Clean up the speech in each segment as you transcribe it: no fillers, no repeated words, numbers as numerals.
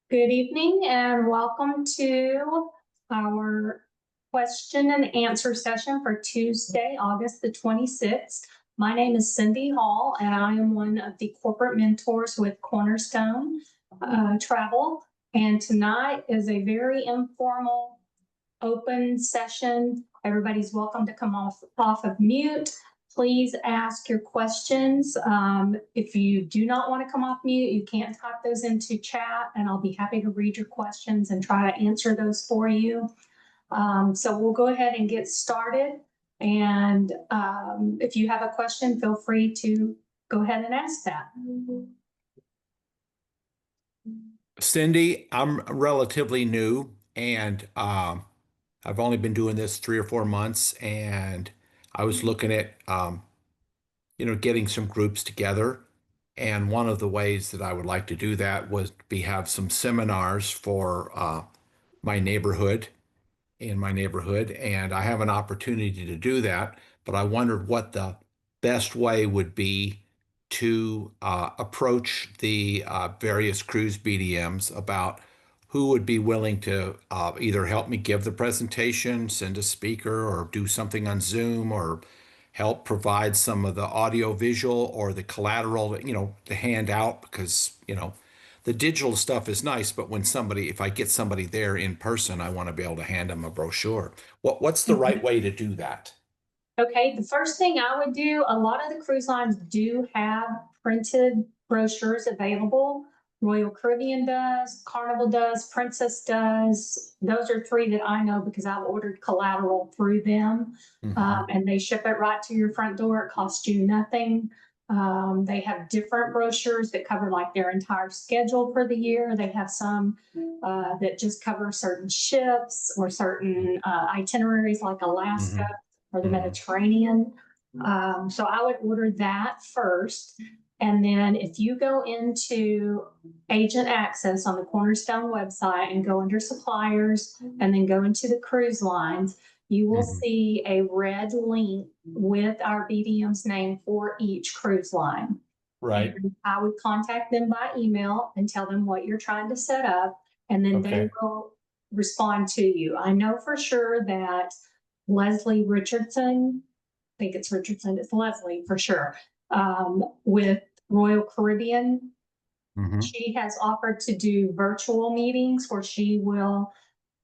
Good evening and welcome to our question and answer session for Tuesday, August the 26th. My name is Cindy Hall and I am one of the corporate mentors with Cornerstone Travel. And tonight is a very informal, open session. Everybody's welcome to come off of mute. Please ask your questions. If you do not want to come off mute, you can type those into chat and I'll be happy to read your questions and try to answer those for you. So we'll go ahead and get started. And if you have a question, feel free to go ahead and ask that. Cindy, I'm relatively new and I've only been doing this 3 or 4 months, and I was looking at getting some groups together. And one of the ways that I would like to do that was have some seminars for my neighborhood, in my neighborhood, and I have an opportunity to do that, but I wondered what the best way would be to approach the various cruise BDMs about who would be willing to either help me give the presentation, send a speaker, or do something on Zoom, or help provide some of the audio visual or the collateral, to hand out, because, the digital stuff is nice, but if I get somebody there in person, I want to be able to hand them a brochure. What's the right way to do that? Okay, the first thing I would do, a lot of the cruise lines do have printed brochures available. Royal Caribbean does, Carnival does, Princess does. Those are 3 that I know because I've ordered collateral through them. And they ship it right to your front door. It costs you nothing. They have different brochures that cover like their entire schedule for the year. They have some that just cover certain ships or certain itineraries like Alaska or the Mediterranean. So I would order that first. And then if you go into Agent Access on the Cornerstone website and go under suppliers and then go into the cruise lines, you will see a red link with our BDM's name for each cruise line. Right. And I would contact them by email and tell them what you're trying to set up, and then they will respond to you. I know for sure that Leslie Richardson, I think it's Richardson, it's Leslie for sure, with Royal Caribbean. She has offered to do virtual meetings where she will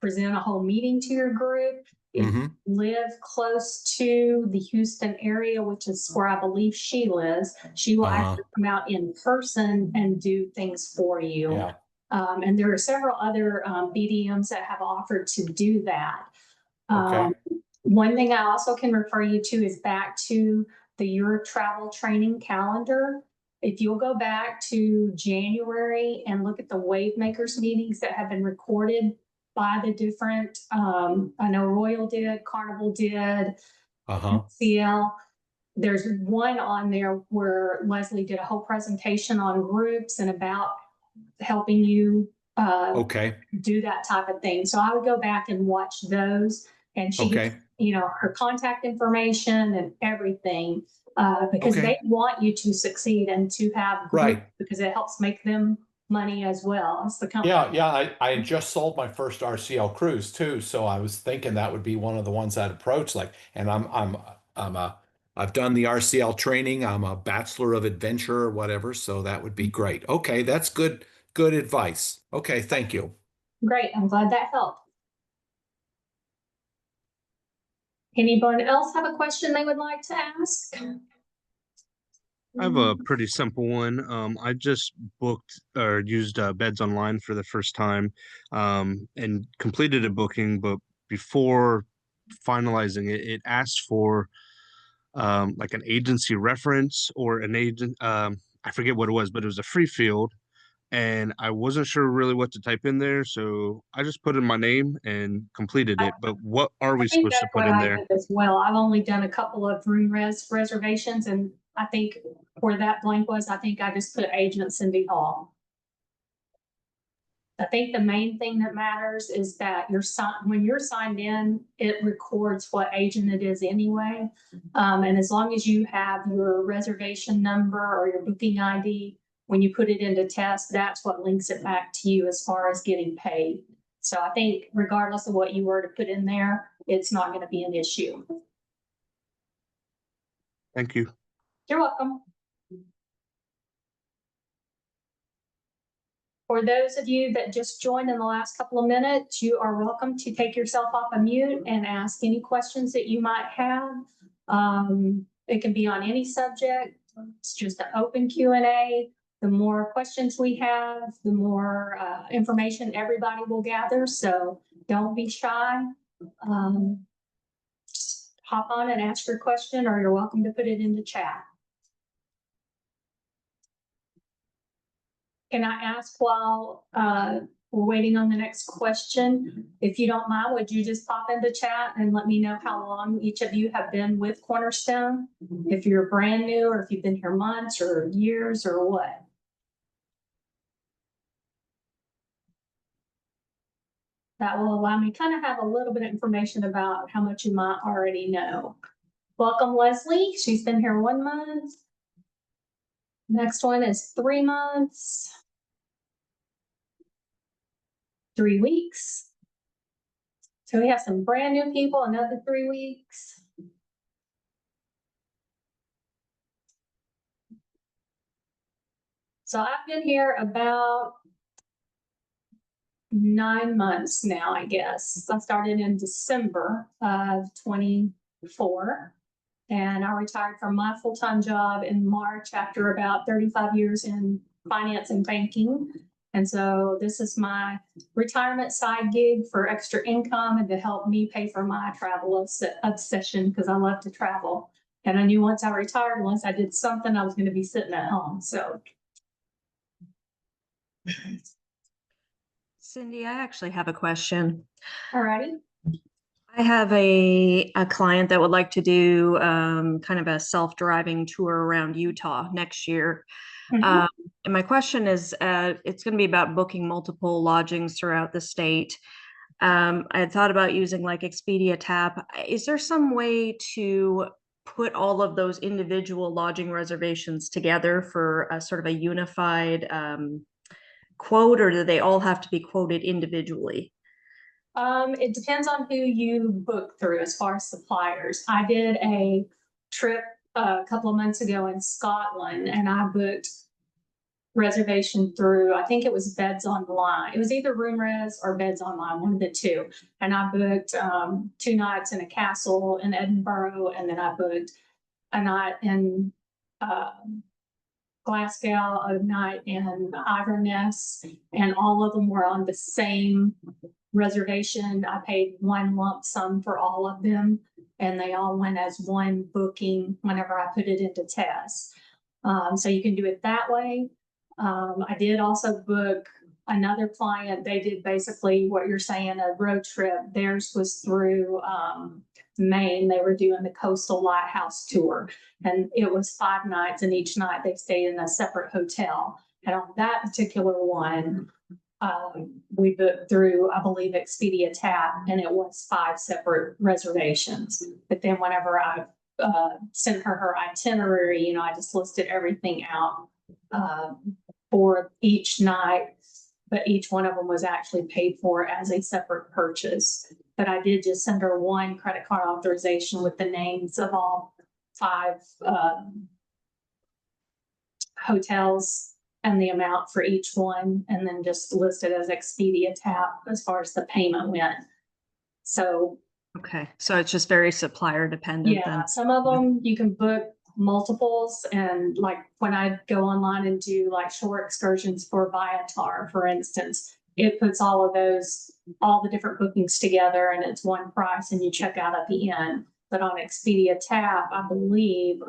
present a whole meeting to your group. If you live close to the Houston area, which is where I believe she lives, she will actually come out in person and do things for you. Yeah. And there are several other BDMs that have offered to do that. Okay. One thing I also can refer you to is back to the Your Travel Training Calendar. If you'll go back to January and look at the Wave Makers meetings that have been recorded by the different, I know Royal did, Carnival did, CL. There's one on there where Leslie did a whole presentation on groups and about helping you do that type of thing. So I would go back and watch those, and she gives, her contact information and everything, because they want you to succeed and to have groups, because it helps make them money as well as the company. Yeah. I just sold my first RCL cruise too, so I was thinking that would be one of the ones I'd approach. And I've done the RCL training. I'm a Bachelor of Adventure or whatever, so that would be great. Okay, that's good advice. Okay, thank you. Great, I'm glad that helped. Anyone else have a question they would like to ask? I have a pretty simple one. I just booked or used Beds Online for the first time, and completed a booking, but before finalizing it, it asked for like an agency reference or an agent. I forget what it was, but it was a free field, and I wasn't sure really what to type in there, so I just put in my name and completed it. But what are we supposed to put in there? As well, I've only done a couple of room reservations, and I think where that blank was, I think I just put Agent Cindy Hall. I think the main thing that matters is that when you're signed in, it records what agent it is anyway. And as long as you have your reservation number or your booking ID when you put it into test, that's what links it back to you as far as getting paid. So I think regardless of what you were to put in there, it's not going to be an issue. Thank you. You're welcome. For those of you that just joined in the last couple of minutes, you are welcome to take yourself off of mute and ask any questions that you might have. It can be on any subject. It's just an open Q&A. The more questions we have, the more information everybody will gather. So don't be shy. Just hop on and ask your question, or you're welcome to put it in the chat. Can I ask while we're waiting on the next question, if you don't mind, would you just pop in the chat and let me know how long each of you have been with Cornerstone? If you're brand new, or if you've been here months or years or what? That will allow me to kind of have a little bit of information about how much you might already know. Welcome, Leslie. She's been here 1 month. Next one is 3 months. 3 weeks. So we have some brand new people, another 3 weeks. So I've been here about 9 months now, I guess. I started in December of 24, and I retired from my full-time job in March after about 35 years in finance and banking. And so this is my retirement side gig for extra income and to help me pay for my travel obsession, because I love to travel. And I knew once I retired, once I did something, I was going to be sitting at home. So. Cindy, I actually have a question. All righty. I have a client that would like to do kind of a self-driving tour around Utah next year. Mhm. And my question is, it's going to be about booking multiple lodgings throughout the state. I had thought about using like Expedia Tap. Is there some way to put all of those individual lodging reservations together for a sort of a unified quote, or do they all have to be quoted individually? It depends on who you book through as far as suppliers. I did a trip a couple of months ago in Scotland, and I booked reservation through, I think it was Beds Online. It was either RoomRes or Beds Online, one of the two. And I booked 2 nights in a castle in Edinburgh, and then I booked a night in Glasgow, a night in Inverness, and all of them were on the same reservation. I paid one lump sum for all of them, and they all went as one booking whenever I put it into test. So you can do it that way. I did also book another client. They did basically what you're saying, a road trip. Theirs was through Maine. They were doing the Coastal Lighthouse tour, and it was 5 nights, and each night they stayed in a separate hotel. And on that particular one, we booked through, I believe, Expedia Tap, and it was 5 separate reservations. But then whenever I sent her itinerary, you know, I just listed everything out for each night, but each one of them was actually paid for as a separate purchase. But I did just send her one credit card authorization with the names of all 5 hotels and the amount for each one, and then just listed as Expedia Tap as far as the payment went. So Okay, so it's just very supplier dependent yeah, then. some of them you can book multiples, and like when I go online and do like short excursions for Viator, for instance, it puts all of those, all the different bookings together, and it's one price, and you check out at the end. But on Expedia Tap, I believe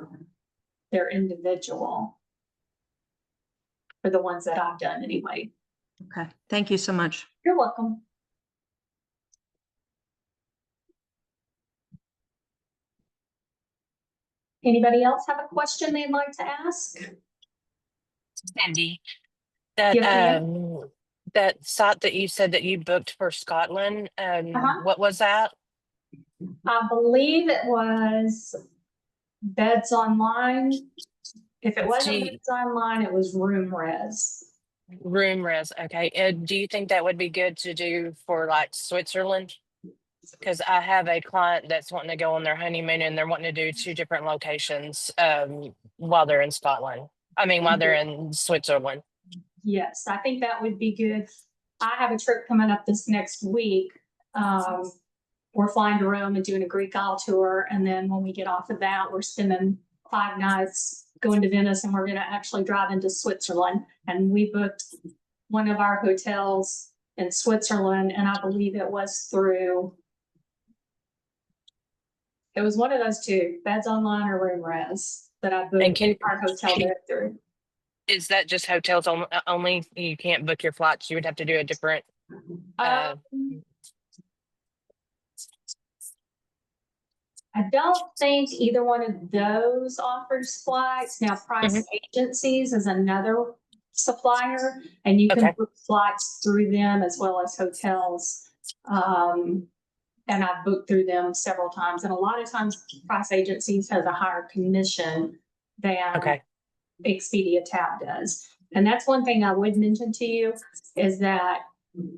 they're individual for the ones that I've done anyway. Okay, thank you so much. You're welcome. Anybody else have a question they'd like to ask? Cindy, that Yes, ma'am. that site that you said that you booked for Scotland, Uh-huh. what was that? I believe it was Beds Online, If it wasn't Gee. Beds Online, it was Room Res. Room res, okay. Do you think that would be good to do for like Switzerland? Because I have a client that's wanting to go on their honeymoon and they're wanting to do 2 different locations while they're in Scotland. I mean, while they're in Switzerland. Yes, I think that would be good. I have a trip coming up this next week. We're flying to Rome and doing a Greek Isle tour, and then when we get off of that, we're spending 5 nights going to Venice, and we're gonna actually drive into Switzerland. And we booked one of our hotels in Switzerland, and I believe it was one of those 2, Beds Online or Room Res, that I And booked can our hotel there through. is that just hotels only? You can't book your flights. You would have to do a different. I don't think either one of those offers flights. Now, Price Agencies is another supplier, and you can Okay. book flights through them as well as hotels. And I've booked through them several times, and a lot of times Price Agencies has a higher commission than Okay. Expedia Tab does. And that's one thing I would mention to you, is that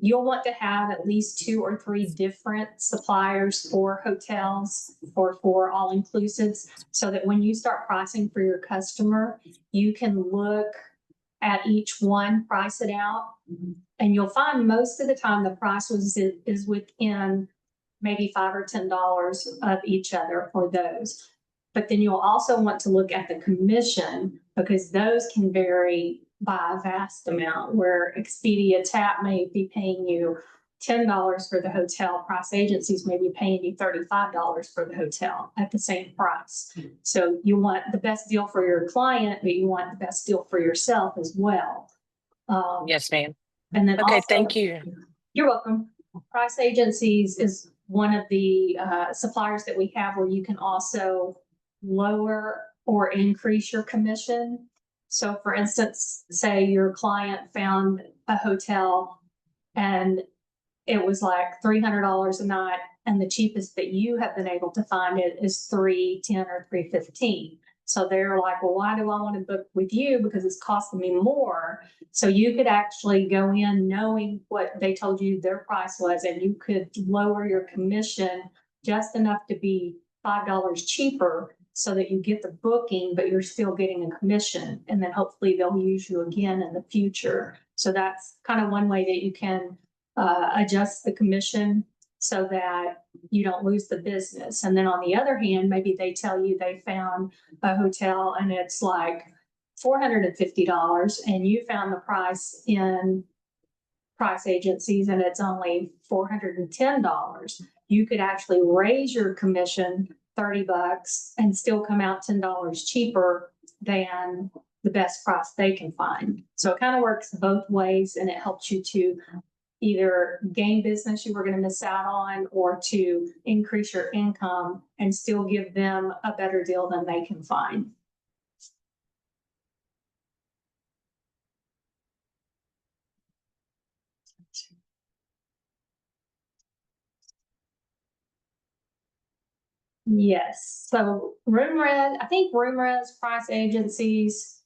you'll want to have at least 2 or 3 different suppliers for hotels or for all inclusives, so that when you start pricing for your customer, you can look at each one, price it out, and you'll find most of the time the price is within maybe $5 or $10 of each other for those. But then you'll also want to look at the commission, because those can vary by a vast amount, where Expedia Tap may be paying you $10 for the hotel, Price Agencies may be paying you $35 for the hotel at the same price. So you want the best deal for your client, but you want the best deal for yourself as well. Yes, ma'am. And then Okay, also, thank you. You're welcome. Price Agencies is one of the suppliers that we have where you can also lower or increase your commission. So for instance, say your client found a hotel and it was like $300 a night, and the cheapest that you have been able to find it is $310 or $315. So they're like, well, why do I want to book with you? Because it's costing me more. So you could actually go in knowing what they told you their price was, and you could lower your commission just enough to be $5 cheaper, so that you get the booking, but you're still getting a commission. And then hopefully they'll use you again in the future. So that's kind of one way that you can adjust the commission so that you don't lose the business. And then on the other hand, maybe they tell you they found a hotel and it's like $450, and you found the price in Price Agencies and it's only $410. You could actually raise your commission $30 and still come out $10 cheaper than the best price they can find. So it kind of works both ways, and it helps you to either gain business you were going to miss out on, or to increase your income and still give them a better deal than they can find. Yes, so I think Room Res, Price Agencies,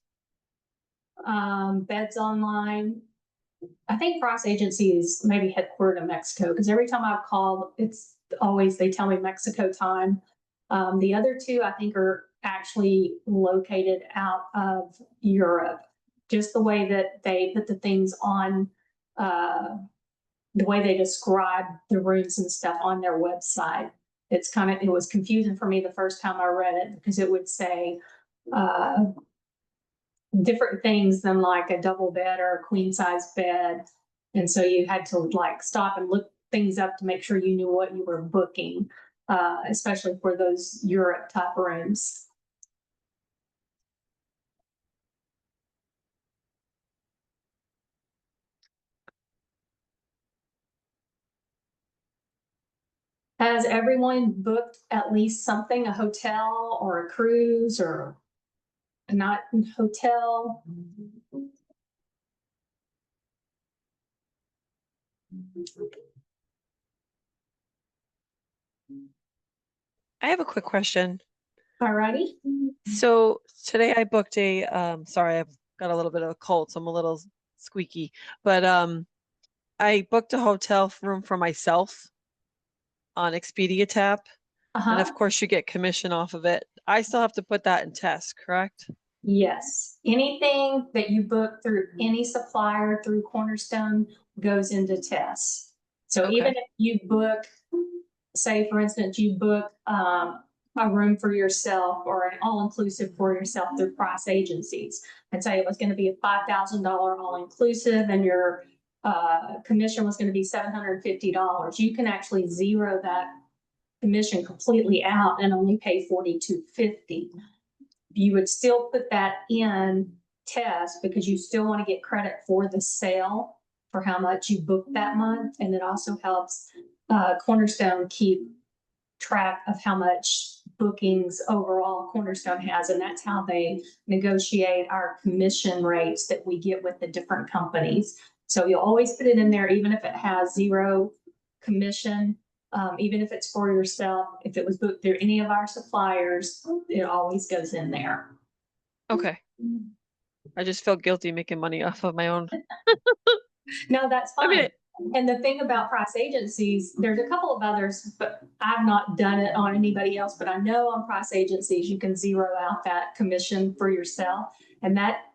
Beds Online. I think Price Agencies maybe headquartered in Mexico, because every time I've called, it's always, they tell me Mexico time. The other 2, I think, are actually located out of Europe. Just the way that they put the things on, the way they describe the rooms and stuff on their website. It was confusing for me the first time I read it, because it would say different things than like a double bed or a queen size bed. And so you had to like stop and look things up to make sure you knew what you were booking, especially for those Europe type rooms. Has everyone booked at least something, a hotel or a cruise or a night hotel? I have a quick question. Alrighty. So today I booked a, sorry, I've got a little bit of a cold, so I'm a little squeaky, but I booked a hotel room for myself on Expedia Tap, and Uh-huh. of course you get commission off of it. I still have to put that in test, correct? Yes, anything that you book through any supplier through Cornerstone goes into tests. So even Okay. if you book, say for instance, you book a room for yourself or an all-inclusive for yourself through Price Agencies, and say it was gonna be a $5,000 all-inclusive and your commission was gonna be $750, you can actually zero that commission completely out and only pay $42.50. You would still put that in test because you still want to get credit for the sale for how much you booked that month. And it also helps Cornerstone keep track of how much bookings overall Cornerstone has. And that's how they negotiate our commission rates that we get with the different companies. So you'll always put it in there, even if it has zero commission. Even if it's for yourself, if it was booked through any of our suppliers, it always goes in there. Okay. I just feel guilty making money off of my own. No, that's I fine. mean, And the thing about Price Agencies, there's a couple of others, but I've not done it on anybody else, but I know on Price Agencies, you can zero out that commission for yourself. And that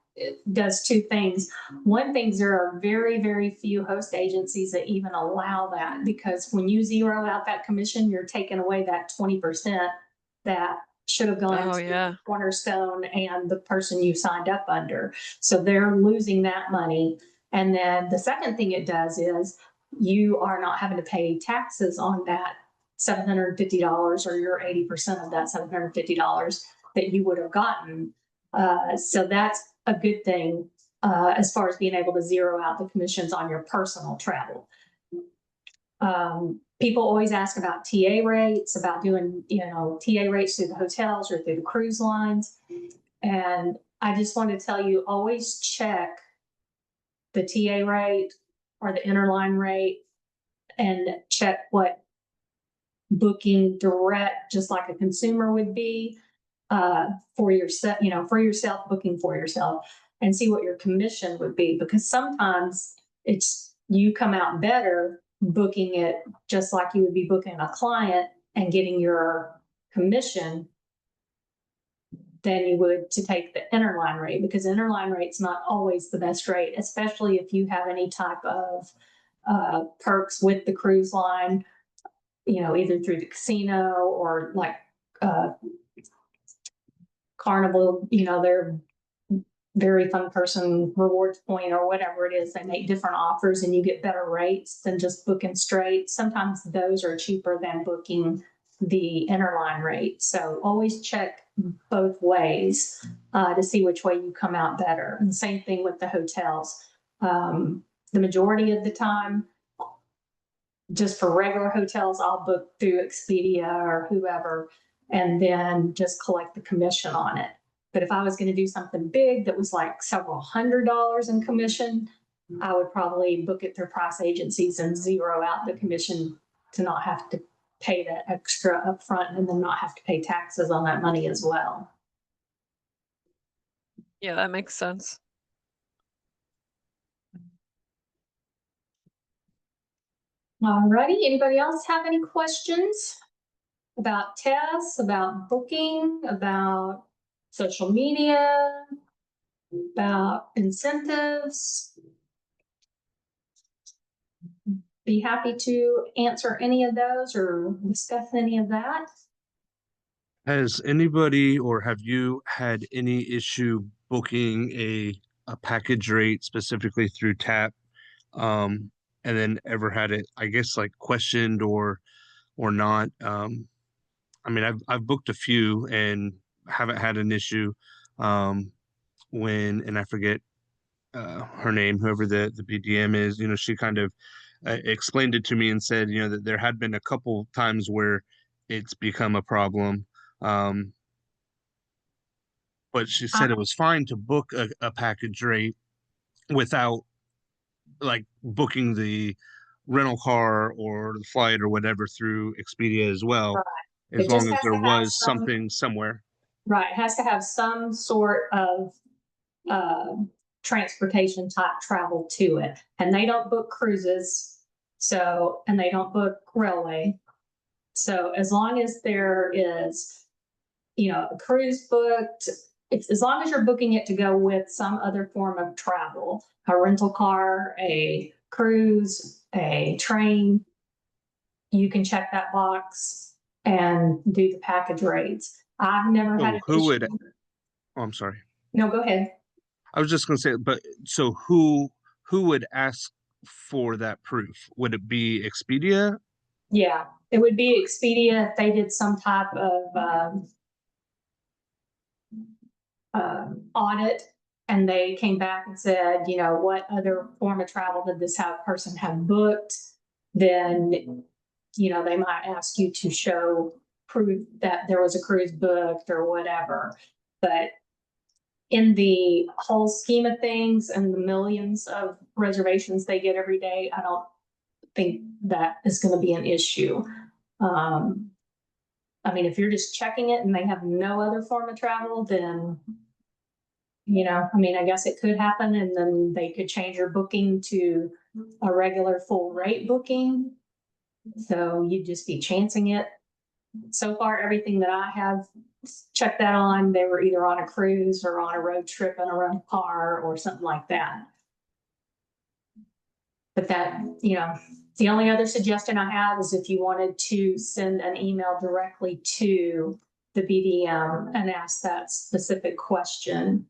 does two things. One thing, there are very, very few host agencies that even allow that, because when you zero out that commission, you're taking away that 20% that should have gone oh to yeah. Cornerstone and the person you signed up under. So they're losing that money. And then the second thing it does is you are not having to pay taxes on that $750 or your 80% of that $750 that you would have gotten. So that's a good thing as far as being able to zero out the commissions on your personal travel. People always ask about TA rates, about doing, TA rates through the hotels or through the cruise lines. And I just want to tell you, always check the TA rate or the interline rate and check what booking direct, just like a consumer would be, for yourself, for yourself, booking for yourself, and see what your commission would be, because sometimes you come out better booking it just like you would be booking a client and getting your commission than you would to take the interline rate, because interline rate's not always the best rate, especially if you have any type of perks with the cruise line, either through the casino or like Carnival, their very fun person rewards point or whatever it is. They make different offers and you get better rates than just booking straight. Sometimes those are cheaper than booking the interline rate. So always check both ways to see which way you come out better. And same thing with the hotels. The majority of the time, just for regular hotels, I'll book through Expedia or whoever, and then just collect the commission on it. But if I was going to do something big that was like several $100s in commission, I would probably book it through Price Agencies and zero out the commission to not have to pay that extra upfront and then not have to pay taxes on that money as well. Yeah, that makes sense. All righty. Anybody else have any questions about tests, about booking, about social media, about incentives? Be happy to answer any of those or discuss any of that. Has anybody or have you had any issue booking a package rate specifically through TAP, and then ever had it, I guess, like questioned or not? I mean, I've booked a few and haven't had an issue. And I forget her name, whoever the BDM is, she kind of explained it to me and said, that there had been a couple times where it's become a problem. But she said it was fine to book a package rate without like booking the rental car or the flight or whatever through Expedia as well, Right. as It long just as has there to have was some- something somewhere. Right, it has to have some sort of transportation type travel to it. And they don't book cruises, so, and they don't book railway. So as long as there is, you know, a cruise booked, it's as long as you're booking it to go with some other form of travel, a rental car, a cruise, a train, you can check that box and do the package rates. I've never had So an who would, issue. oh, I'm sorry. No, go ahead. I was just gonna say, but so who would ask for that proof? Would it be Expedia? Yeah, it would be Expedia if they did some type of audit and they came back and said, you know, what other form of travel did this person have booked? Then, you know, they might ask you to show proof that there was a cruise booked or whatever. But in the whole scheme of things and the millions of reservations they get every day, I don't think that is going to be an issue. I mean, if you're just checking it and they have no other form of travel, then, you know, I mean, I guess it could happen and then they could change your booking to a regular full rate booking. So you'd just be chancing it. So far, everything that I have checked that on, they were either on a cruise or on a road trip in a rental car or something like that. But that, you know, the only other suggestion I have is if you wanted to send an email directly to the BDM and ask that specific question.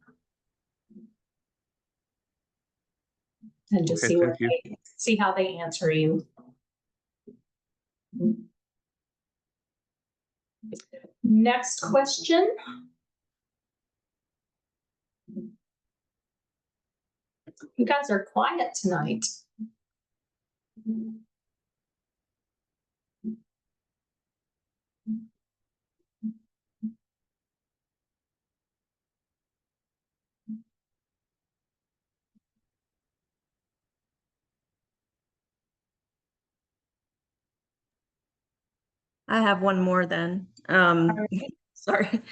And just Okay, see thank you. see how they answer you. Next question. You guys are quiet tonight. I have one more then. Sorry.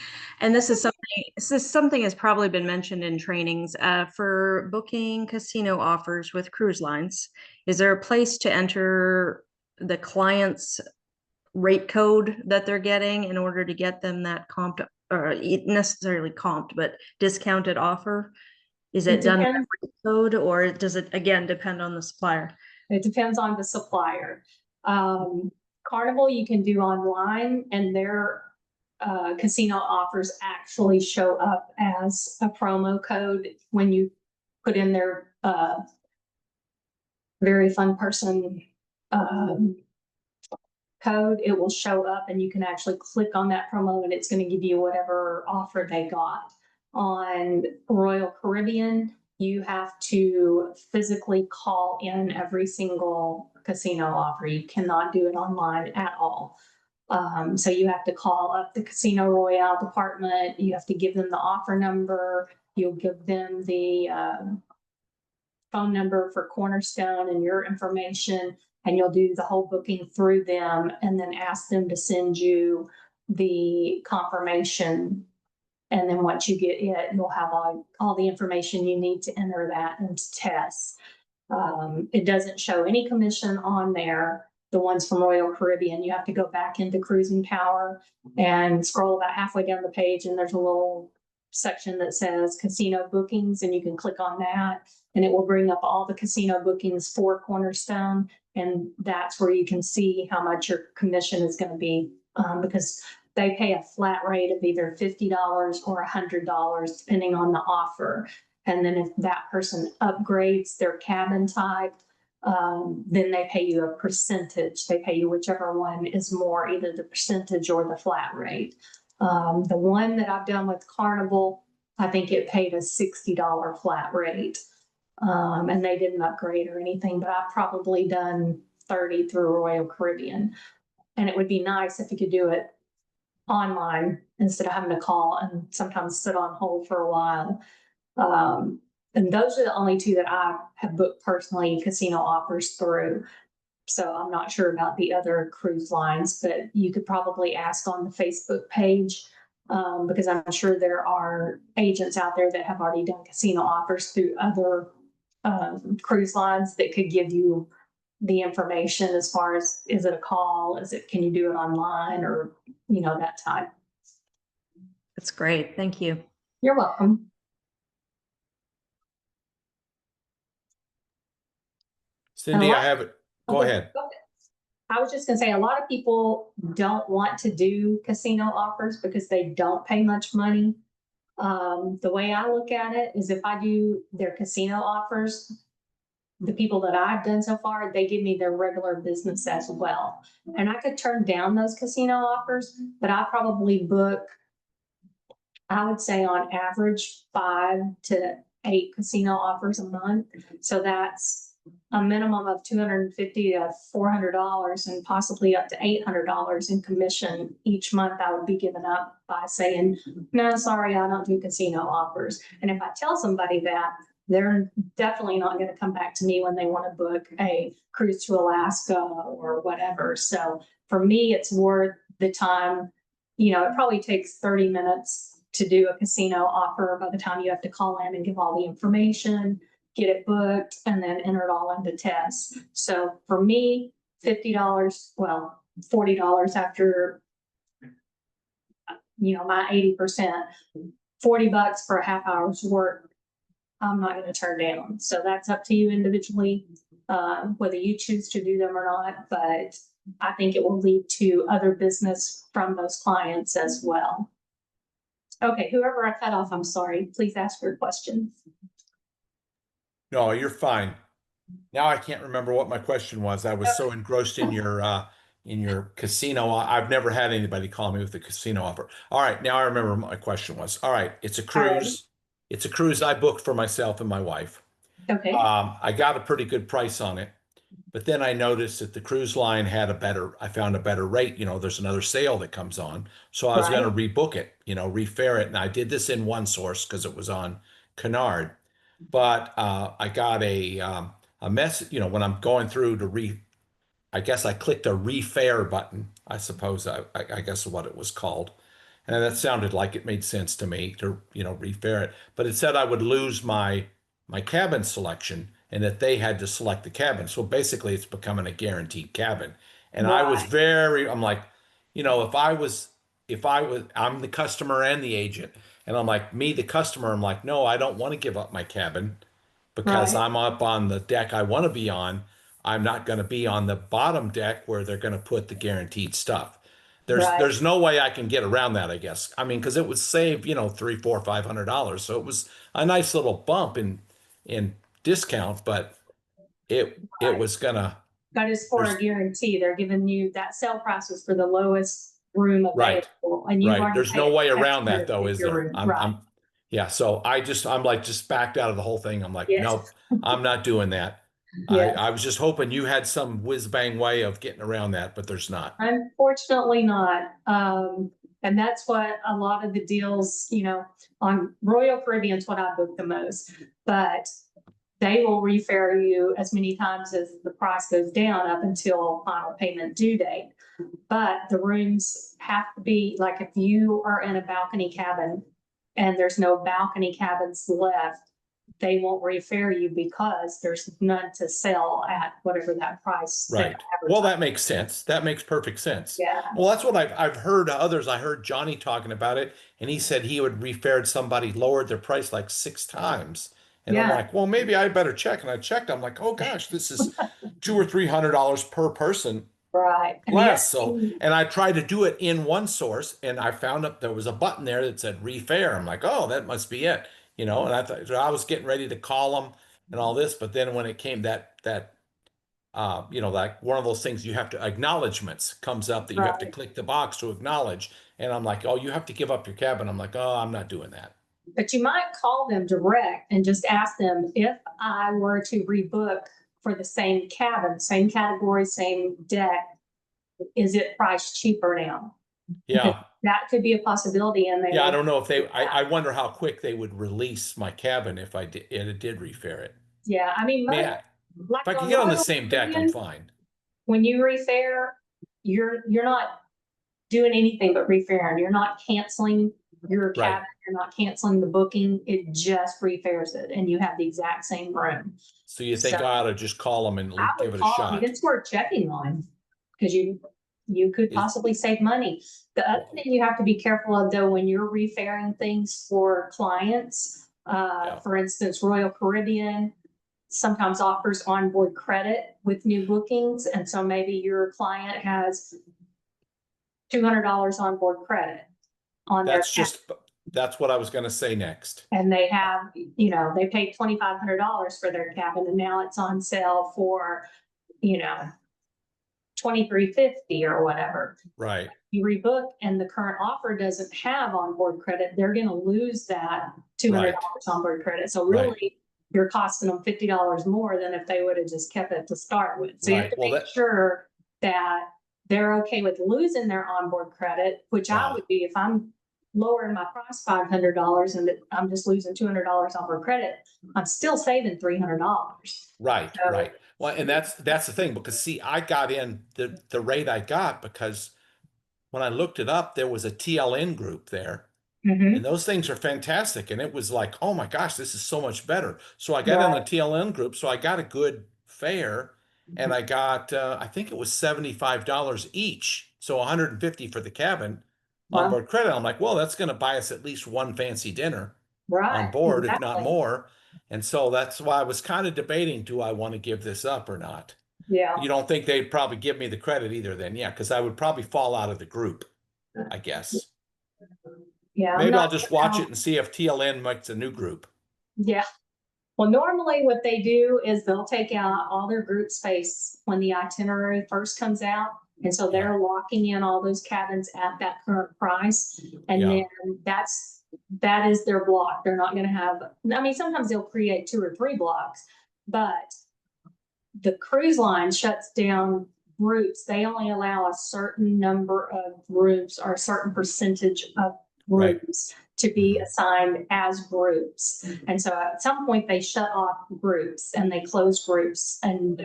And this is something has probably been mentioned in trainings, for booking casino offers with cruise lines. Is there a place to enter the client's rate code that they're getting in order to get them that comped, or necessarily comped, but discounted offer? Is it done by depends. rate code, or does it again depend on the supplier? It depends on the supplier. Carnival you can do online and their casino offers actually show up as a promo code when you put in their very fun person code. It will show up and you can actually click on that promo and it's going to give you whatever offer they got. On Royal Caribbean, you have to physically call in every single casino offer. You cannot do it online at all. So you have to call up the Casino Royale department. You have to give them the offer number. You'll give them the phone number for Cornerstone and your information, and you'll do the whole booking through them and then ask them to send you the confirmation. And then once you get it, you'll have all the information you need to enter that into tests. It doesn't show any commission on there. The ones from Royal Caribbean, you have to go back into Cruising Power and scroll about halfway down the page, and there's a little section that says casino bookings, and you can click on that, and it will bring up all the casino bookings for Cornerstone, and that's where you can see how much your commission is going to be, because they pay a flat rate of either $50 or $100, depending on the offer. And then if that person upgrades their cabin type, then they pay you a percentage. They pay you whichever one is more, either the percentage or the flat rate. The one that I've done with Carnival, I think it paid a $60 flat rate. And they didn't upgrade or anything, but I've probably done 30 through Royal Caribbean. And it would be nice if you could do it online instead of having to call and sometimes sit on hold for a while. And those are the only two that I have booked personally casino offers through. So I'm not sure about the other cruise lines, but you could probably ask on the Facebook page Because I'm sure there are agents out there that have already done casino offers through other cruise lines that could give you the information as far as, is it a call? Can you do it online, or, that type? That's great. Thank you. You're welcome. Cindy, lot- I have it. Go Okay, ahead. I was just gonna say, a lot of people don't want to do casino offers because they don't pay much money. The way I look at it is, if I do their casino offers, the people that I've done so far, they give me their regular business as well. And I could turn down those casino offers, but I probably book, I would say on average, 5 to 8 casino offers a month. So that's a minimum of $250 to $400, and possibly up to $800 in commission each month I would be giving up by saying, no, sorry, I don't do casino offers. And if I tell somebody that, they're definitely not going to come back to me when they want to book a cruise to Alaska or whatever. So for me, it's worth the time. It probably takes 30 minutes to do a casino offer by the time you have to call in and give all the information, get it booked, and then enter it all into tests. So for me, $50, well, $40 after, my 80%, $40 for a half hour's work, I'm not going to turn down. So that's up to you individually, whether you choose to do them or not. But I think it will lead to other business from those clients as well. Okay, whoever I cut off, I'm sorry. Please ask your question. No, you're fine. Now I can't remember what my question was. I was so engrossed in your casino. I've never had anybody call me with a casino offer. All right, now I remember what my question was. All right, it's a cruise. It's a cruise I booked for myself and my wife. Okay. I got a pretty good price on it, but then I noticed that the cruise line had I found a better rate. There's another sale that comes on. So I was going to rebook it, refare it. And I did this in OneSource because it was on Cunard. But I got a message, when I'm going through I guess I clicked a refare button, I suppose I guess what it was called. And that sounded like it made sense to me to, refare it. But it said I would lose my cabin selection and that they had to select the cabin. So basically it's becoming a guaranteed cabin. And I was I'm like, I'm the customer and the agent. And I'm like, me, the customer, I'm like, no, I don't want to give up my cabin because I'm up on the deck I want to be on. I'm not going to be on the bottom deck where they're going to put the guaranteed stuff. There's no way I can get around that, I guess. I mean, because it would save, $300, $400, $500. So it was a nice little bump in discount, but it was gonna. That is for a guarantee. They're giving you that sale price was for the lowest room available. And Right. There's no way around that though, is there? Yeah. So I'm like just backed out of the whole thing. I'm like, nope, I'm not doing that. I was just hoping you had some whiz bang way of getting around that, but there's not. Unfortunately not. And that's what a lot of the deals, on Royal Caribbean's what I book the most, but they will refare you as many times as the price goes down up until final payment due date. But the rooms have to be, like, if you are in a balcony cabin and there's no balcony cabins left, they won't refare you because there's none to sell at whatever that price. Right. Well, that makes sense. That makes perfect sense. Yeah. Well, that's what I've heard others. I heard Johnny talking about it, and he said he would refared somebody, lowered their price like 6 times. And I'm like, well, maybe I better check. And I checked. I'm like, oh gosh, this is $200 or $300 per person. Right. Less. So, and I tried to do it in OneSource, and I found there was a button there that said refare. I'm like, oh, that must be it. And I thought, so I was getting ready to call them and all this, but then when it came like one of those things, you have to acknowledgements comes up that you have to click the box to acknowledge. And I'm like, oh, you have to give up your cabin. I'm like, oh, I'm not doing that. But you might call them direct and just ask them, if I were to rebook for the same cabin, same category, same deck, is it priced cheaper now? Yeah. Because that could be a possibility. And I don't know if I wonder how quick they would release my cabin if I did refare it. Yeah. I mean, if I could get on the same deck, I'm fine. When you refare, you're not doing anything but refaring. You're not canceling your Right. cabin, you're not canceling the booking, it just refares it and you have the exact same room. So you think So- I ought to just call them and I give would it a call, I mean, shot? it's worth checking on, because you could Is- possibly save money. The other thing you have to be careful of though, when you're refaring things for clients, Yeah. for instance, Royal Caribbean sometimes offers onboard credit with new bookings, and so maybe your client has $200 onboard credit on their. That's what I was gonna say next. And they have, you know, they paid $2,500 for their cabin and now it's on sale for, you know, $2,350 or whatever. Right, You rebook and the current offer doesn't have onboard credit, they're gonna lose that $200 onboard credit. So Right. really, you're costing them $50 more than if they would have just kept it to start with. So you have Right. to Well, make that- sure that they're okay with losing their onboard credit, which I Yeah. would be if I'm lowering my price $500 and that I'm just losing $200 onboard credit, I'm still saving $300. right, So- right. Well, and that's the thing, because see, I got in the rate I got because when I looked it up, there was a TLN group there. Mhm. And those things are fantastic. And it was like, oh my gosh, this is so much better. So I got in the Right. TLN group. So I got a good fare and I got, I think it was $75 each. So 150 for the cabin Wow. onboard credit. I'm like, well, that's going to buy us at least one fancy dinner on Right. board, if not exactly. more. And so that's why I was kind of debating, do I want to give this up or not? Yeah. You don't think they'd probably give me the credit either then? Yeah, because I would probably fall out of the group, I guess. Yeah. I'm Maybe not I'll just sure watch how- it and see if TLN makes a new group. Yeah. Well, normally what they do is they'll take out all their group space when the itinerary first comes out. And so they're locking in all those cabins at that current price. And Yeah. then that is their block. They're not gonna have, I mean, sometimes they'll create 2 or 3 blocks, but the cruise line shuts down groups. They only allow a certain number of rooms or a certain percentage of Right. rooms to be Mhm. assigned as groups. And so at some point they shut off groups and they close groups. And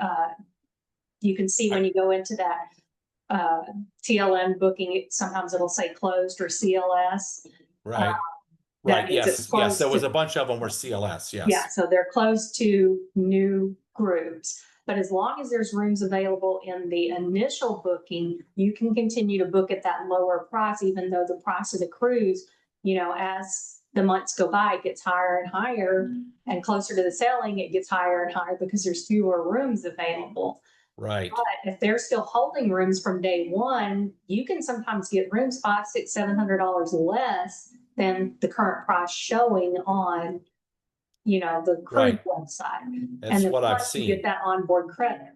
you can see when you go into that TLN booking, sometimes it'll say closed or CLS. Right. that Right. means Yes. it's Yes. closed There was to- a bunch of them were CLS. Yes. Yeah, so they're closed to new groups. But as long as there's rooms available in the initial booking, you can continue to book at that lower price, even though the price of the cruise, you know, as the months go by, it gets higher and higher. And closer to the sailing, it gets higher and higher because there's fewer rooms available. Right. But if they're still holding rooms from day one, you can sometimes get rooms $500, $600, $700 less than the current price showing on, you know, the cruise Right. website. That's And then what I've plus you seen. get that onboard credit.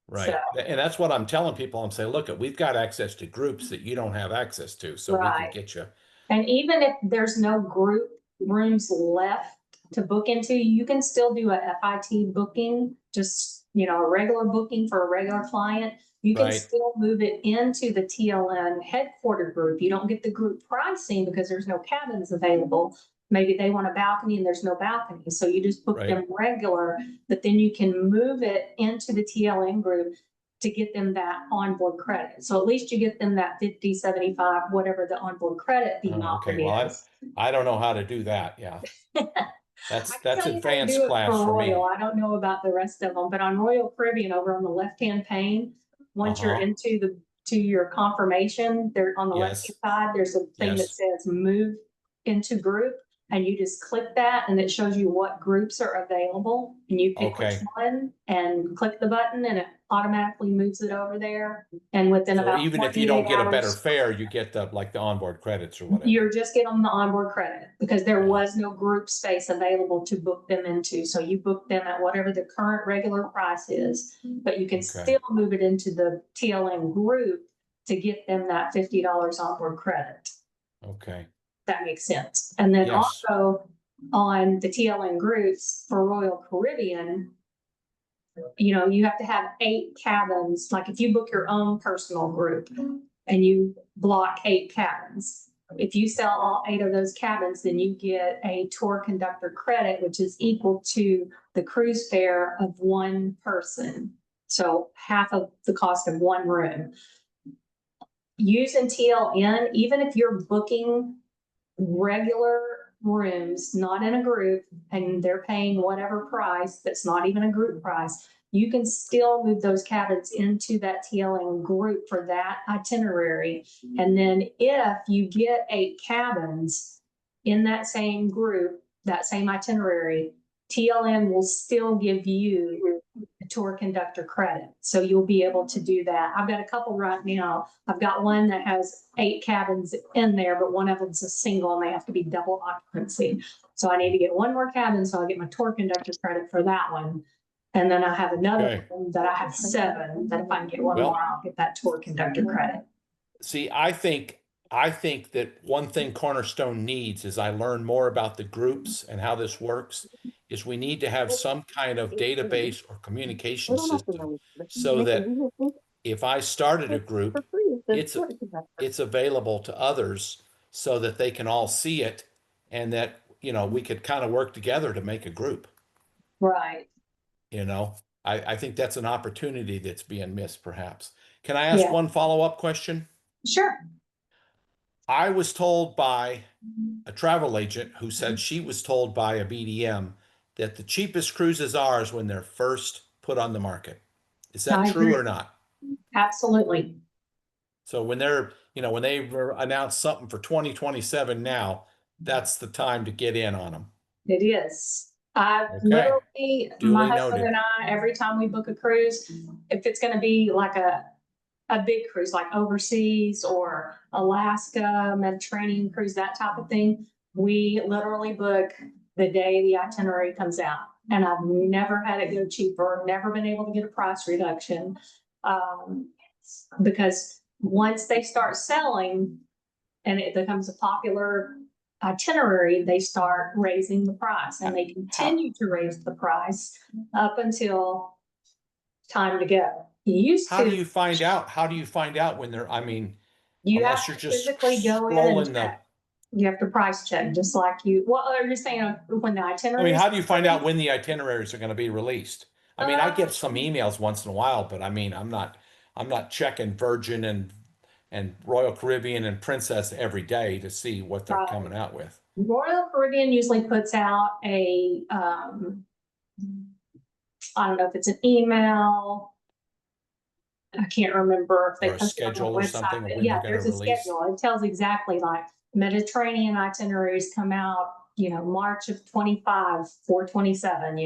Right. And that's what I'm telling people. I'm saying, look, we've got access to groups that you don't have access to. So we can Right. get you. And even if there's no group rooms left to book into, you can still do a FIT booking, just, you know, a regular booking for a regular client. You can Right. still move it into the TLN headquarter group. You don't get the group pricing because there's no cabins available. Maybe they want a balcony and there's no balcony. So you just book Right. them regular, but then you can move it into the TLN group to get them that onboard credit. So at least you get them that 50, 75, whatever the onboard credit fee Oh, okay. Well, is. I don't know how to do that. Yeah. That's I can tell you how to advanced do it class for me. Royal. I don't know about the rest of them, but on Royal Caribbean over on the left-hand pane, once you're Uh-huh. into your confirmation, there on the Yes. left-hand side, there's a thing that Yes. says move into group. And you just click that and it shows you what groups are available and you pick which Okay. one and click the button and it automatically moves it over there. And within So about even if you don't 48 get a better hours, fare, you get the onboard credits or whatever. you're just getting the onboard credit because there Yeah. was no group space available to book them into. So you book them at whatever the current regular price is, but you can Okay. still move it into the TLN group to get them that $50 onboard credit. Okay. That makes sense. And then Yes. also on the TLN groups for Royal Caribbean, you know, you have to have 8 cabins. Like if you book your own personal group and you block 8 cabins, if you sell all 8 of those cabins, then you get a tour conductor credit, which is equal to the cruise fare of one person. So half of the cost of one room. using TLN, even if you're booking regular rooms, not in a group, and they're paying whatever price, that's not even a group price, you can still move those cabins into that TLN group for that itinerary. And then if you get 8 cabins in that same group, that same itinerary, TLN will still give you a tour conductor credit. So you'll be able to do that. I've got a couple right now. I've got one that has 8 cabins in there, but one of them's a single and they have to be double occupancy. So I need to get one more cabin, so I'll get my tour conductor credit for that one. And then I have another Okay. one that I have 7, that if I can get one Well- more, I'll get that tour conductor credit. See, I think that one thing Cornerstone needs, as I learn more about the groups and how this works, is we need to have some kind of database or communication system so that if I started a group, it's available to others so that they can all see it, and that, we could kind of work together to make a group. Right. I think that's an opportunity that's being missed, perhaps. Can I ask Yeah. one follow-up question? Sure. I was told by a travel agent who said she was told by a BDM that the cheapest cruises are is when they're first put on the market. Is that I true agree. or not? Absolutely. So when when they announce something for 2027 now, that's the time to get in on them. It is. I Okay. literally, Duly my husband noted. and I, every time we book a cruise, if it's gonna be like a big cruise, like overseas or Alaska, Mediterranean cruise, that type of thing, we literally book the day the itinerary comes out. And I've never had it go cheaper, never been able to get a price reduction. Because once they start selling and it becomes a popular itinerary, they start raising the price, and they continue to raise the price up until time to go. You used How do to, you find out? How do you find out when they're, you unless have you're to just physically go in and scrolling the, check. You have to price check, just like well, are you saying when the itinerary? how do you find out when the itineraries are going to be released? I get some emails once in a while, but I'm not checking Virgin and Royal Caribbean and Princess every day to see what they're Right. coming out with. Royal Caribbean usually puts out a, I don't know if it's an email. I can't remember if they Or a post it on schedule the or website, something of but when yeah, they're gonna there's a release. schedule. It tells exactly, like Mediterranean itineraries come out, March of 25 for 27,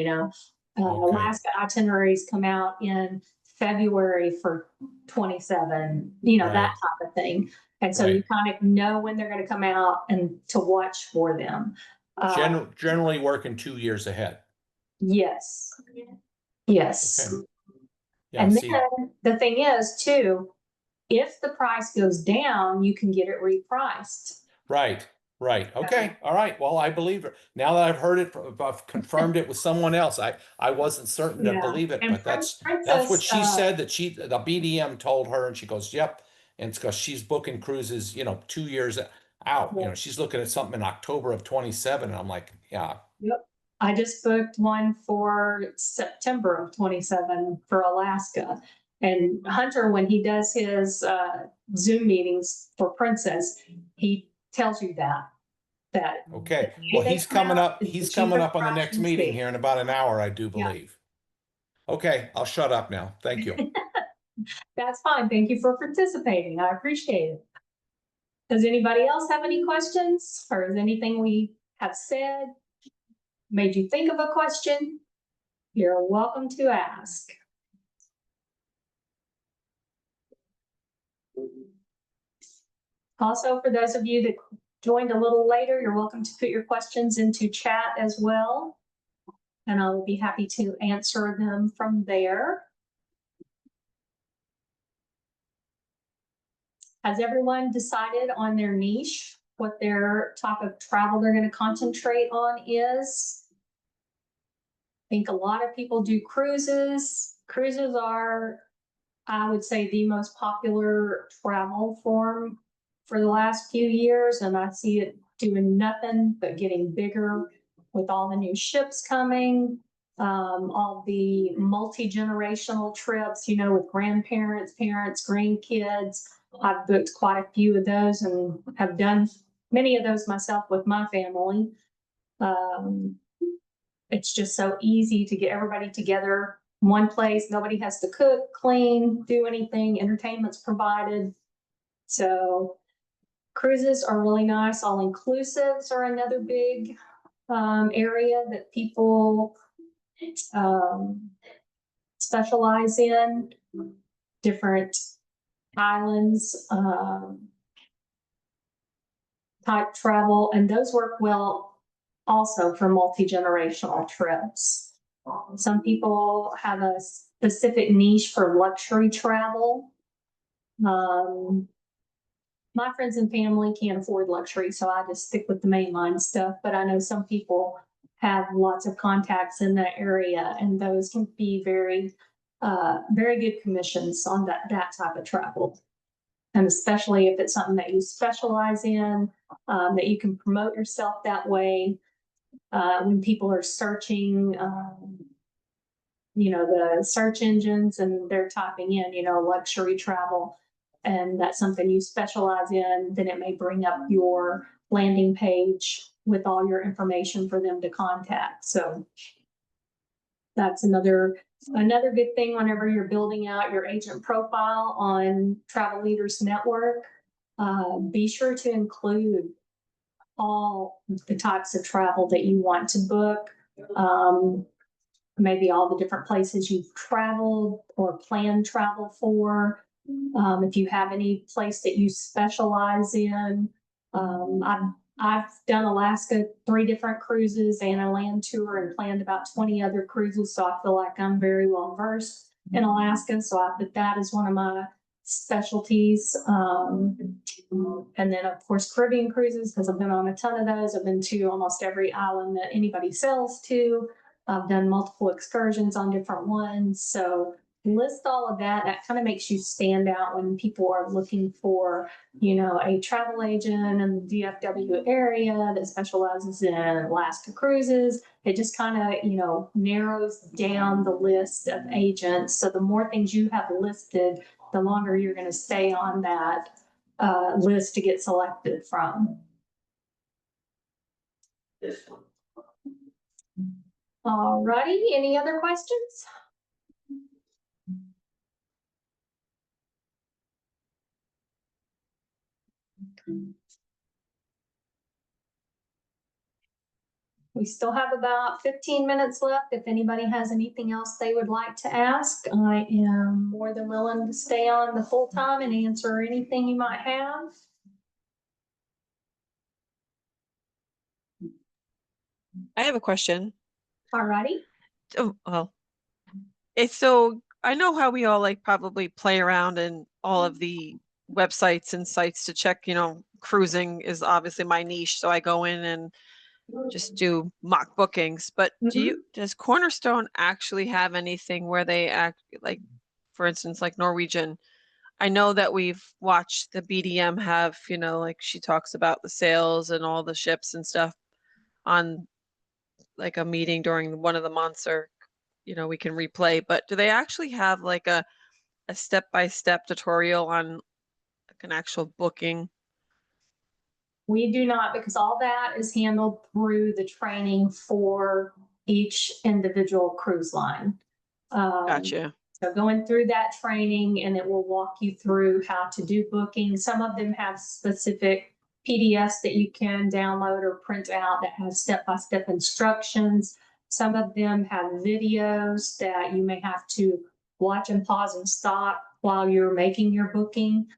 Okay. Alaska itineraries come out in February for 27, Right. that type of thing. And so you kind of know when they're going to come out and to watch for them. Generally working 2 years ahead. Yes. Yes. Okay. Yeah, And see, then the thing is too, if the price goes down, you can get it repriced. right. Okay. All right. Well, I believe her. Now that I've heard it, I've confirmed it with someone else. I wasn't certain to Yeah. believe it, And but that's Princess, what she said, that the BDM told her, and she goes, "Yep." And it's because she's booking cruises, 2 years out. Yeah. She's looking at something in October of 27, and I'm like, yeah. Yep. I just booked one for September of 27 for Alaska. And Hunter, when he does his Zoom meetings for Princess, he tells you that. Okay. the Well, day he's they come coming out up. is the He's coming cheapest up on the price next you meeting see. here in about an hour, I do Yeah. believe. Okay, I'll shut up now. Thank you. That's fine. Thank you for participating. I appreciate it. Does anybody else have any questions, or is anything we have said made you think of a question? You're welcome to ask. Also, for those of you that joined a little later, you're welcome to put your questions into chat as well, and I will be happy to answer them from there. Has everyone decided on their niche, what their type of travel they're going to concentrate on is? I think a lot of people do cruises. Cruises are, I would say, the most popular travel form for the last few years, and I see it doing nothing but getting bigger with all the new ships coming, all the multi-generational trips, with grandparents, parents, grandkids, I've booked quite a few of those and have done many of those myself with my family. It's just so easy to get everybody together in one place. Nobody has to cook, clean, do anything. Entertainment's provided. So cruises are really nice. All inclusives are another big area that people specialize in. Different islands, type travel, and those work well also for multi-generational trips. Some people have a specific niche for luxury travel. My friends and family can't afford luxury, so I just stick with the mainline stuff, but I know some people have lots of contacts in that area, and those can be very good commissions on that type of travel. And especially if it's something that you specialize in, that you can promote yourself that way. When people are searching, the search engines, and they're typing in, luxury travel, and that's something you specialize in, then it may bring up your landing page with all your information for them to contact. So that's another good thing whenever you're building out your agent profile on Travel Leaders Network. Be sure to include all the types of travel that you want to book. Maybe all the different places you've traveled or planned travel for. If you have any place that you specialize in. I've done Alaska 3 different cruises and a land tour, and planned about 20 other cruises. So I feel like I'm very well versed in Alaska. So I put that as one of my specialties. And then of course, Caribbean cruises, because I've been on a ton of those. I've been to almost every island that anybody sails to. I've done multiple excursions on different ones. So list all of that. That kind of makes you stand out when people are looking for, a travel agent in the DFW area that specializes in Alaska cruises. It just kind of, narrows down the list of agents. So the more things you have listed, the longer you're going to stay on that list to get selected from. All righty. Any other questions? We still have about 15 minutes left. If anybody has anything else they would like to ask, I am more than willing to stay on the full time and answer anything you might have. I have a question. All righty. Oh, well, so I know how we all probably play around in all of the websites and sites to check, cruising is obviously my niche. So I go in and just do mock bookings, but does Cornerstone actually have anything where they act for instance, like Norwegian? I know that we've watched the BDM have, she talks about the sales and all the ships and stuff on a meeting during one of the months, or, we can replay, but do they actually have a step-by-step tutorial on an actual booking? We do not, because all that is handled through the training for each individual cruise line. Gotcha. So going through that training, and it will walk you through how to do booking. Some of them have specific PDFs that you can download or print out that have step-by-step instructions. Some of them have videos that you may have to watch and pause and stop while you're making your booking.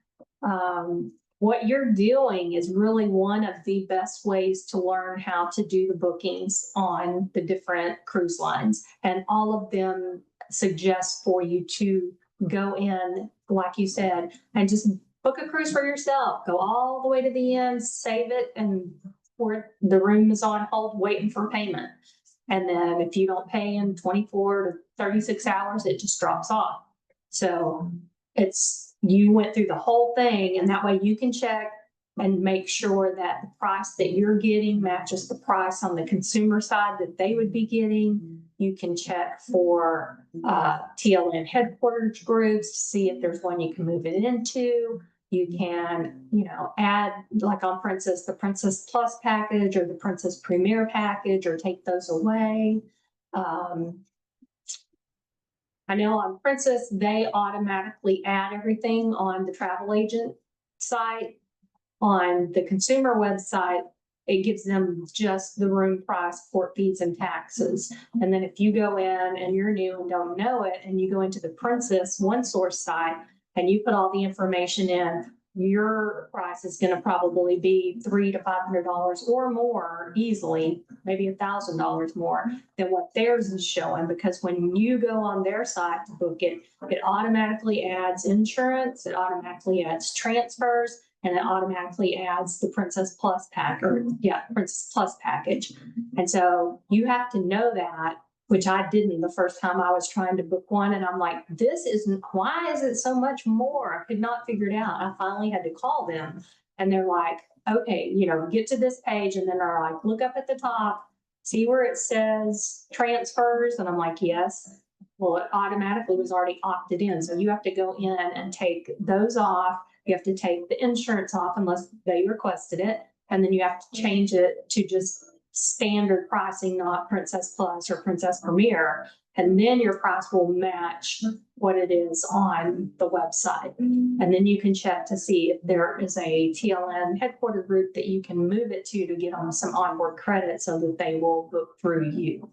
What you're doing is really one of the best ways to learn how to do the bookings on the different cruise lines. And all of them suggest for you to go in, like you said, and just book a cruise for yourself. Go all the way to the end, save it, and where the room is on hold waiting for payment. And then if you don't pay in 24 to 36 hours, it just drops off. So you went through the whole thing, and that way you can check and make sure that the price that you're getting matches the price on the consumer side that they would be getting. You can check for TLN headquarters groups to see if there's one you can move it into. You can, you know, add like on Princess, the Princess Plus package or the Princess Premier package, or take those away. I know on Princess, they automatically add everything on the travel agent site. On the consumer website, it gives them just the room price, port fees and taxes. And then if you go in and you're new and don't know it, and you go into the Princess One Source site and you put all the information in, your price is going to probably be $300 to $500 or more easily, maybe $1,000 more than what theirs is showing. Because when you go on their site to book it, it automatically adds insurance, it automatically adds transfers, and it automatically adds the Princess Plus Princess Plus package. And so you have to know that, which I didn't the first time I was trying to book one. And I'm like, why is it so much more? I could not figure it out. I finally had to call them, and they're like, okay, you know, get to this page. And then they're like, look up at the top, see where it says transfers. And I'm like, yes. Well, it automatically was already opted in. So you have to go in and take those off. You have to take the insurance off unless they requested it. And then you have to change it to just standard pricing, not Princess Plus or Princess Premier. And then your price will match what it is on the website. And then you can check to see if there is a TLN headquarter group that you can move it to get on some onboard credit so that they will book through you.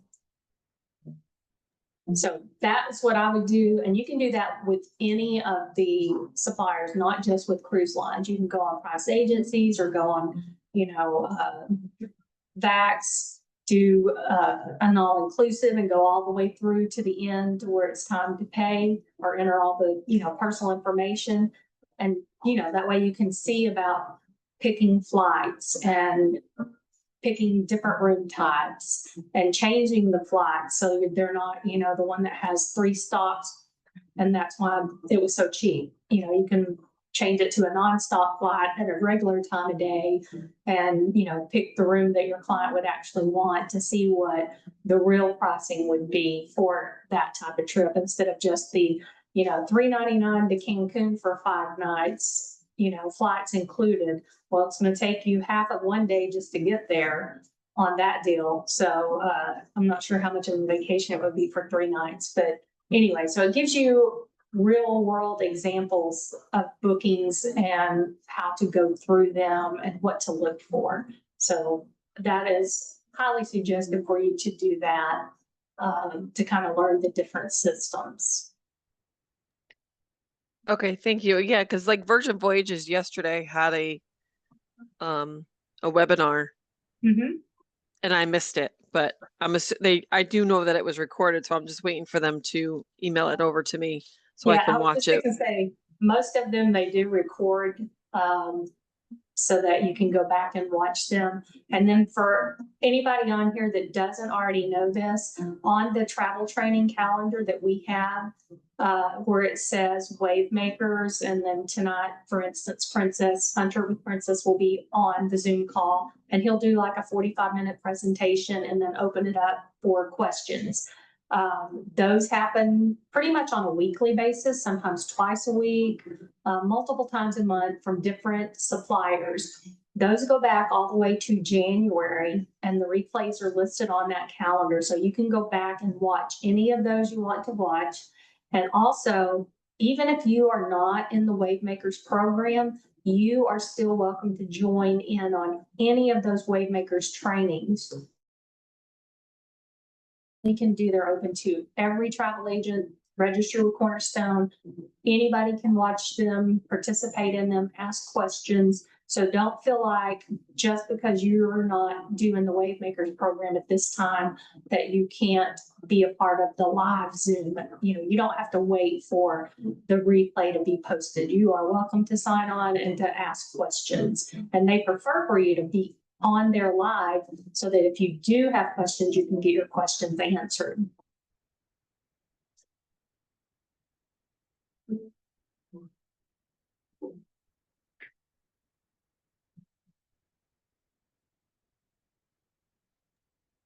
So that's what I would do. And you can do that with any of the suppliers, not just with cruise lines. You can go on price agencies or go on, you know, VAX, do an all-inclusive and go all the way through to the end to where it's time to pay, or enter all the, you know, personal information. And, you know, that way you can see about picking flights and picking different room types and changing the flights so they're not, you know, the one that has 3 stops. And that's why it was so cheap. You know, you can change it to a nonstop flight at a regular time of day and, you know, pick the room that your client would actually want to see what the real pricing would be for that type of trip, instead of just the, you know, $399 to Cancun for 5 nights, you know, flights included. Well, it's going to take you half of one day just to get there on that deal. So I'm not sure how much of a vacation it would be for 3 nights, but anyway, so it gives you real world examples of bookings and how to go through them and what to look for. So that is highly suggested for you to do that, to kind of learn the different systems. Okay, thank you. Yeah, because like Virgin Voyages yesterday had a webinar and I missed it, but I do know that it was recorded, so I'm just waiting for them to email it over to me so I can watch it. Say, most of them they do record, so that you can go back and watch them. And then for anybody on here that doesn't already know this, on the travel training calendar that we have, where it says Wave Makers, and then tonight, for instance, Hunter with Princess will be on the Zoom call, and he'll do like a 45-minute presentation and then open it up for questions. Those happen pretty much on a weekly basis, sometimes twice a week, multiple times a month from different suppliers. Those go back all the way to January, and the replays are listed on that calendar. So you can go back and watch any of those you want to watch. And also, even if you are not in the Wave Makers program, you are still welcome to join in on any of those Wave Makers trainings. We can do, they're open to every travel agent, register with Cornerstone. Anybody can watch them, participate in them, ask questions. So don't feel like just because you're not doing the Wave Makers program at this time that you can't be a part of the live Zoom. You know, you don't have to wait for the replay to be posted. You are welcome to sign on and to ask questions. And they prefer for you to be on their live so that if you do have questions, you can get your questions answered.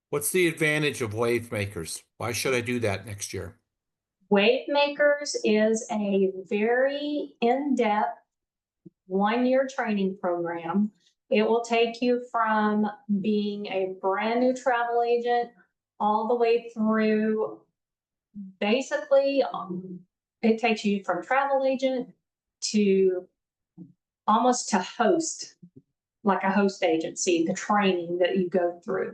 What's the advantage of Wave Makers? Why should I do that next year? Wave Makers is a very in-depth 1-year training program. It will take you from being a brand new travel agent all the way through, basically, it takes you from travel agent to almost to host, like a host agency, the training that you go through.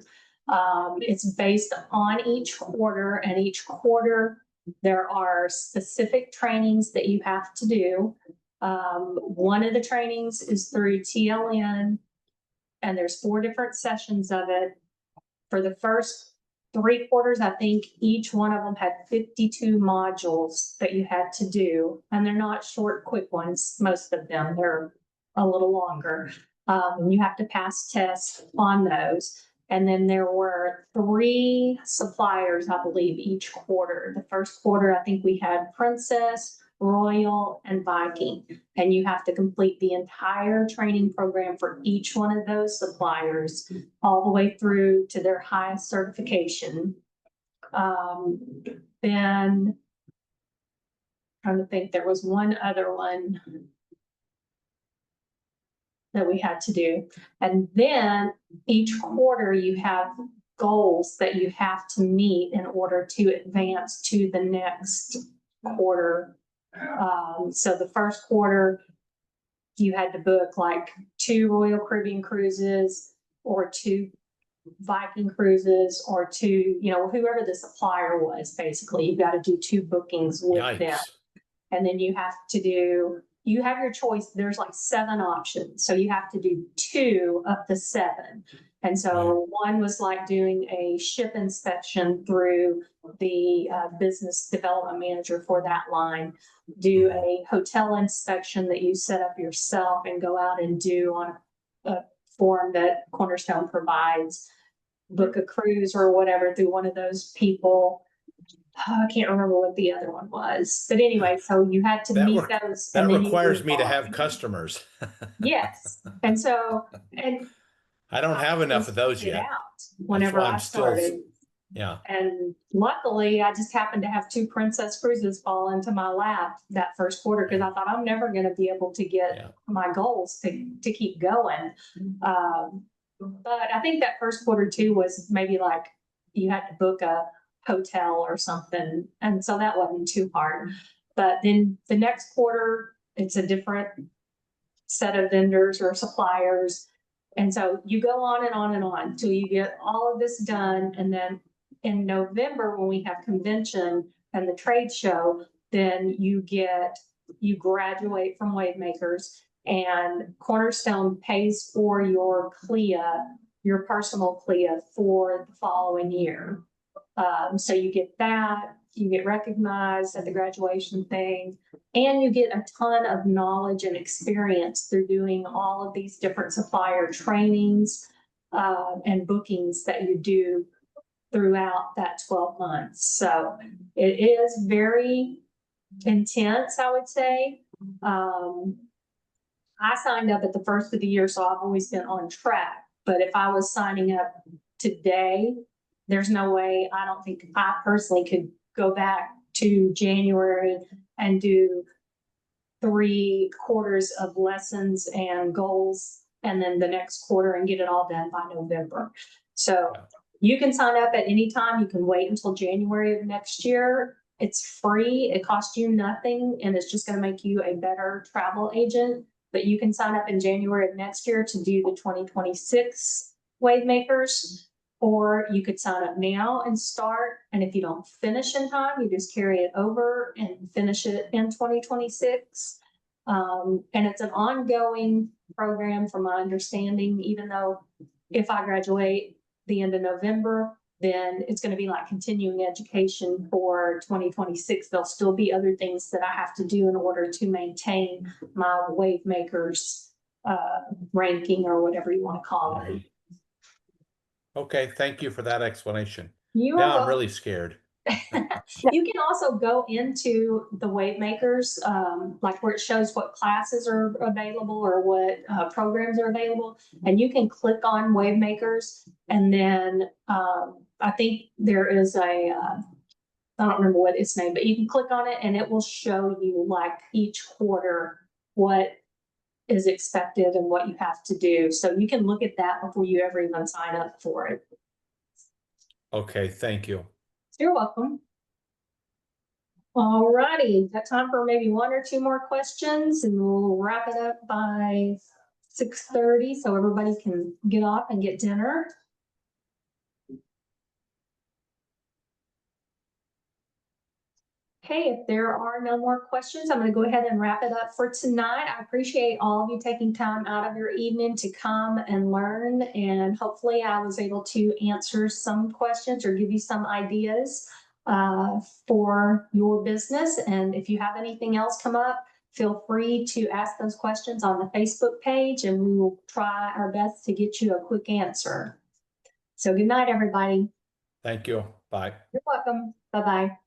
It's based on each quarter, and each quarter there are specific trainings that you have to do. One of the trainings is through TLN, and there's 4 different sessions of it. For the first 3 quarters, I think each one of them had 52 modules that you had to do, and they're not short, quick ones. Most of them, they're a little longer. And you have to pass tests on those. And then there were 3 suppliers, I believe, each quarter. The first quarter, I think we had Princess, Royal, and Viking. And you have to complete the entire training program for each one of those suppliers, all the way through to their highest certification. Then, trying to think, there was one other one that we had to do. And then each quarter you have goals that you have to meet in order to advance to the next quarter. So the first quarter, you had to book like 2 Royal Caribbean cruises or 2 Viking cruises or 2, you know, whoever the supplier was, basically, you got to do 2 bookings with them. Yikes. And then you have to do, you have your choice. There's like 7 options. So you have to do 2 of the 7. And so one was like doing a ship inspection through the business development manager for that line, do a hotel inspection that you set up yourself and go out and do on a form that Cornerstone provides, book a cruise or whatever through one of those people. I can't remember what the other one was, but anyway, so you had to meet those. That and then you requires move me to on. have customers. Yes, and so, and I don't have enough of those it yet. out whenever why I I'm still- started. Yeah. And luckily, I just happened to have 2 Princess cruises fall into my lap that first quarter, because I thought I'm never going to be able to get Yeah. my goals to keep going. But I think that first quarter too was maybe like you had to book a hotel or something, and so that wasn't too hard. But then the next quarter, it's a different set of vendors or suppliers. And so you go on and on and on till you get all of this done. And then in November, when we have convention and the trade show, then you graduate from Wavemakers, and Cornerstone pays for your CLIA, your personal CLIA for the following year. So you get that, you get recognized at the graduation thing, and you get a ton of knowledge and experience through doing all of these different supplier trainings and bookings that you do throughout that 12 months. So it is very intense, I would say. I signed up at the first of the year, so I've always been on track. But if I was signing up today, there's no way, I don't think I personally could go back to January and do 3 quarters of lessons and goals, and then the next quarter and get it all done by November. So you can sign up at any time. You can wait until January of next year. It's free. It costs you nothing, and it's just going to make you a better travel agent. But you can sign up in January of next year to do the 2026 Wavemakers, or you could sign up now and start. And if you don't finish in time, you just carry it over and finish it in 2026. And it's an ongoing program from my understanding, even though if I graduate the end of November, then it's going to be like continuing education for 2026. There'll still be other things that I have to do in order to maintain my Wavemakers ranking, or whatever you want to call it. Okay, thank you for that explanation. You Now are I'm really scared. You can also go into the Wavemakers, like where it shows what classes are available or what programs are available, and you can click on Wavemakers, and then I think there is I don't remember what its name, but you can click on it and it will show you like each quarter what is expected and what you have to do. So you can look at that before you ever even sign up for it. Okay, thank you. You're welcome. All righty, got time for maybe one or two more questions and we'll wrap it up by 6:30 so everybody can get off and get dinner. Okay, if there are no more questions, I'm going to go ahead and wrap it up for tonight. I appreciate all of you taking time out of your evening to come and learn, and hopefully I was able to answer some questions or give you some ideas for your business. And if you have anything else come up, feel free to ask those questions on the Facebook page, and we will try our best to get you a quick answer. So good night, everybody. Thank you. Bye. You're welcome. Bye-bye.